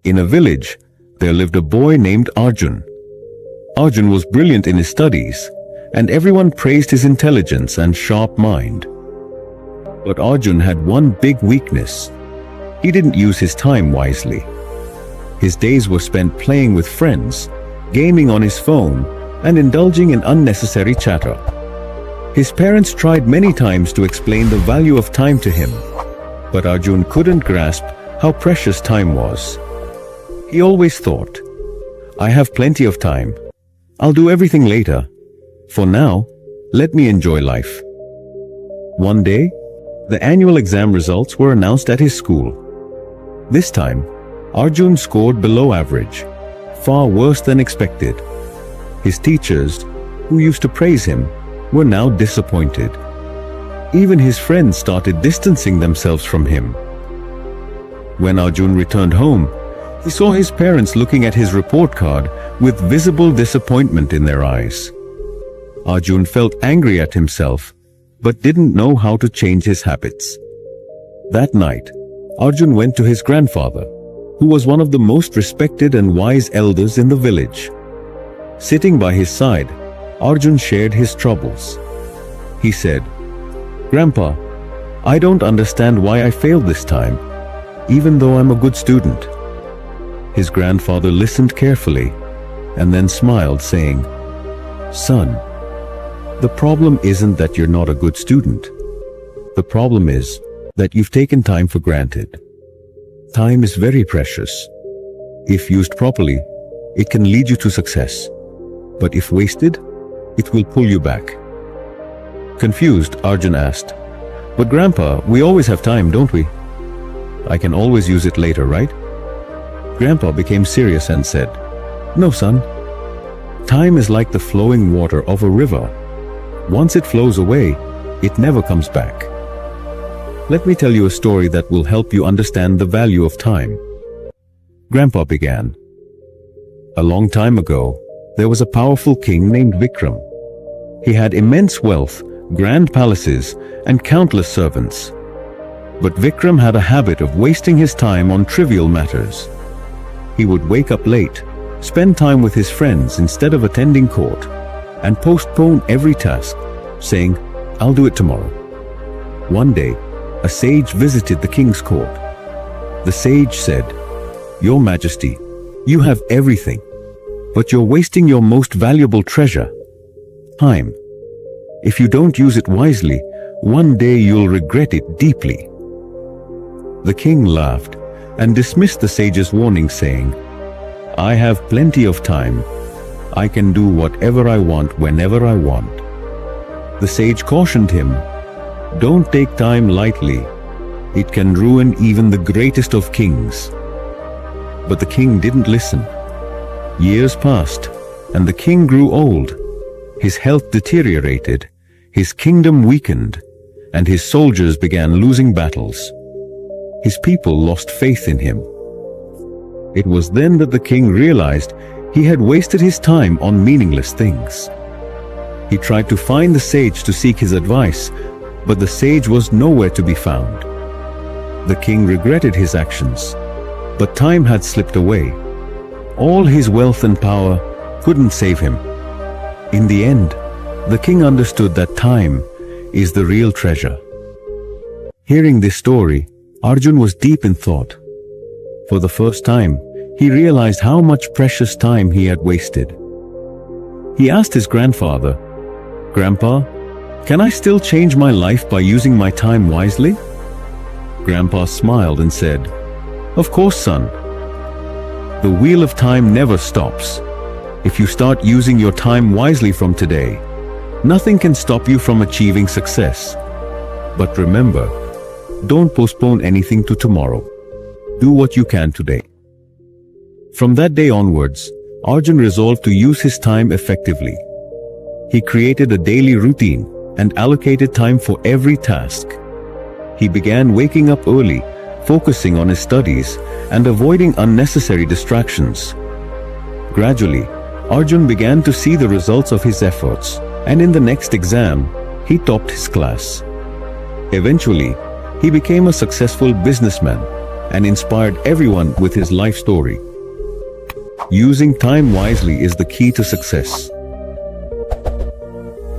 In a village, there lived a boy named Arjun. Arjun was brilliant in his studies, and everyone praised his intelligence and sharp mind. But Arjun had one big weakness. He didn't use his time wisely. His days were spent playing with friends, gaming on his phone, and indulging in unnecessary chatter. His parents tried many times to explain the value of time to him, but Arjun couldn't grasp how precious time was. He always thought, "I have plenty of time. I'll do everything later. For now, let me enjoy life." One day, the annual exam results were announced at his school. This time, Arjun scored below average, far worse than expected. His teachers, who used to praise him, were now disappointed. Even his friends started distancing themselves from him. When Arjun returned home, he saw his parents looking at his report card with visible disappointment in their eyes. Arjun felt angry at himself, but didn't know how to change his habits. That night, Arjun went to his grandfather, who was one of the most respected and wise elders in the village. Sitting by his side, Arjun shared his troubles. He said, "Grandpa, I don't understand why I failed this time, even though I'm a good student." His grandfather listened carefully and then smiled, saying, "Son, the problem isn't that you're not a good student. The problem is that you've taken time for granted. Time is very precious. If used properly, it can lead you to success. But if wasted, it will pull you back." Confused, Arjun asked, "But Grandpa, we always have time, don't we? I can always use it later, right?" Grandpa became serious and said, "No, son. Time is like the flowing water of a river. Once it flows away, it never comes back. Let me tell you a story that will help you understand the value of time." Grandpa began. A long time ago, there was a powerful king named Vikram. He had immense wealth, grand palaces, and countless servants. But Vikram had a habit of wasting his time on trivial matters. He would wake up late, spend time with his friends instead of attending court, and postpone every task, saying, "I'll do it tomorrow." One day, a sage visited the king's court. The sage said, "Your Majesty, you have everything, but you're wasting your most valuable treasure, time. If you don't use it wisely, one day you'll regret it deeply." The king laughed and dismissed the sage's warning, saying, "I have plenty of time. I can do whatever I want whenever I want." The sage cautioned him, "Don't take time lightly. It can ruin even the greatest of kings." But the king didn't listen. Years passed, and the king grew old. His health deteriorated, his kingdom weakened, and his soldiers began losing battles. His people lost faith in him. It was then that the king realized he had wasted his time on meaningless things. He tried to find the sage to seek his advice, but the sage was nowhere to be found. The king regretted his actions, but time had slipped away. All his wealth and power couldn't save him. In the end, the king understood that time is the real treasure. Hearing this story, Arjun was deep in thought. For the first time, he realized how much precious time he had wasted. He asked his grandfather, "Grandpa, can I still change my life by using my time wisely?" Grandpa smiled and said, "Of course, son. The wheel of time never stops. If you start using your time wisely from today, nothing can stop you from achieving success. But remember, don't postpone anything to tomorrow. Do what you can today." From that day onwards, Arjun resolved to use his time effectively. He created a daily routine and allocated time for every task. He began waking up early, focusing on his studies, and avoiding unnecessary distractions. Gradually, Arjun began to see the results of his efforts, and in the next exam, he topped his class. Eventually, he became a successful businessman and inspired everyone with his life story. Using time wisely is the key to success.